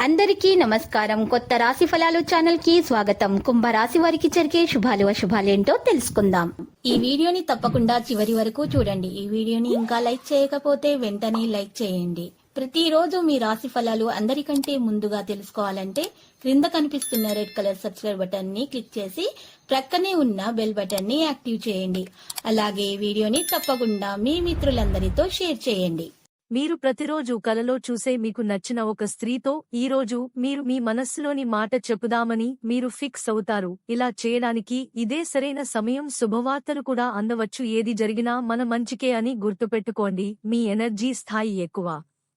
అందరికీ నమస్కారం. కొత్త రాశి ఫలాలు ఛానల్ కి స్వాగతం. కుంభరాశి వారికి జరిగే శుభాలు అశుభాలేంటో తెలుసుకుందాం. ఈ వీడియోని తప్పకుండా చివరి వరకు చూడండి. ఈ వీడియోని ఇంకా లైక్ చేయకపోతే వెంటనే లైక్ చేయండి. ప్రతిరోజు మీ రాశి ఫలాలు అందరికంటే ముందుగా తెలుసుకోవాలంటే క్రింద కనిపిస్తున్న రెడ్ కలర్ సబ్స్క్రైబ్ బటన్ ని క్లిక్ చేసి ప్రక్కనే ఉన్న బెల్ బటన్ ని యాక్టివ్ చేయండి. అలాగే వీడియోని తప్పకుండా మీ మిత్రులందరితో షేర్ చేయండి. మీరు ప్రతిరోజు కలలో చూసే మీకు నచ్చిన ఒక స్త్రీతో ఈరోజు మీరు మీ మనస్సులోని మాట చెప్పుదామని మీరు ఫిక్స్ అవుతారు. ఇలా చేయడానికి ఇదే సరైన సమయం. శుభవార్తలు కూడా అందవచ్చు. ఏది జరిగినా మన మంచికే అని గుర్తుపెట్టుకోండి. మీ ఎనర్జీ స్థాయి ఎక్కువ.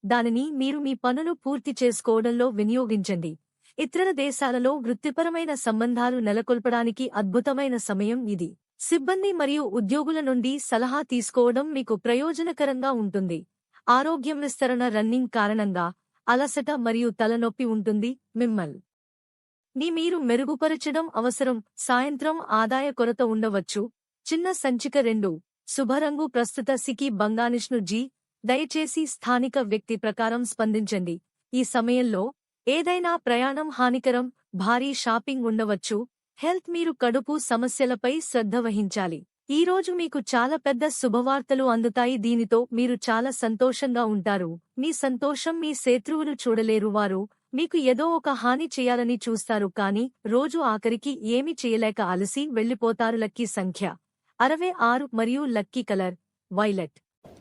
దానిని మీరు మీ పనులు పూర్తి చేసుకోవడంలో వినియోగించండి. ఇతర దేశాలలో వృత్తిపరమైన సంబంధాలు నెలకొల్పడానికి అద్భుతమైన సమయం ఇది. సిబ్బంది మరియు ఉద్యోగుల నుండి సలహా తీసుకోవడం మీకు ప్రయోజనకరంగా ఉంటుంది. ఆరోగ్యం విస్తరణ రన్నింగ్ కారణంగా అలసట మరియు తలనొప్పి ఉంటుంది. మిమ్మల్ని మీరు మెరుగుపరచడం అవసరం. సాయంత్రం ఆదాయ కొరత ఉండవచ్చు. చిన్న సంచిక 2 శుభరంగు ప్రస్తుత సికి బంగానిష్ను జీ. దయచేసి స్థానిక వ్యక్తి ప్రకారం స్పందించండి. ఈ సమయంలో ఏదైనా ప్రయాణం హానికరం. భారీ షాపింగ్ ఉండవచ్చు. హెల్త్ మీరు కడుపు సమస్యలపై శ్రద్ధ వహించాలి. ఈ రోజు మీకు చాలా పెద్ద శుభవార్తలు అందుతాయి. దీనితో మీరు చాలా సంతోషంగా ఉంటారు. మీ సంతోషం మీ శత్రువులు చూడలేరు. వారు మీకు ఏదో ఒక హాని చేయాలని చూస్తారు, కానీ రోజు ఆఖరికి ఏమీ చేయలేక అలసి వెళ్లిపోతారు. లక్కీ సంఖ్య 66 మరియు లక్కీ కలర్ వైలెట్.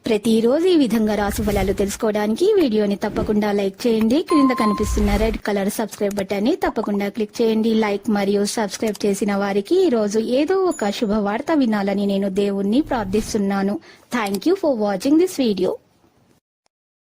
ప్రతిరోజు ఈ విధంగా రాశి ఫలాలు తెలుసుకోవడానికి వీడియోని తప్పకుండా లైక్ చేయండి. క్రింద కనిపిస్తున్న రెడ్ కలర్ సబ్స్క్రైబ్ బటన్ ని తప్పకుండా క్లిక్ చేయండి. లైక్ మరియు సబ్స్క్రైబ్ చేసిన వారికి ఈ రోజు ఏదో ఒక శుభవార్త వినాలని నేను దేవుణ్ణి ప్రార్థిస్తున్నాను. Thank you for watching this video.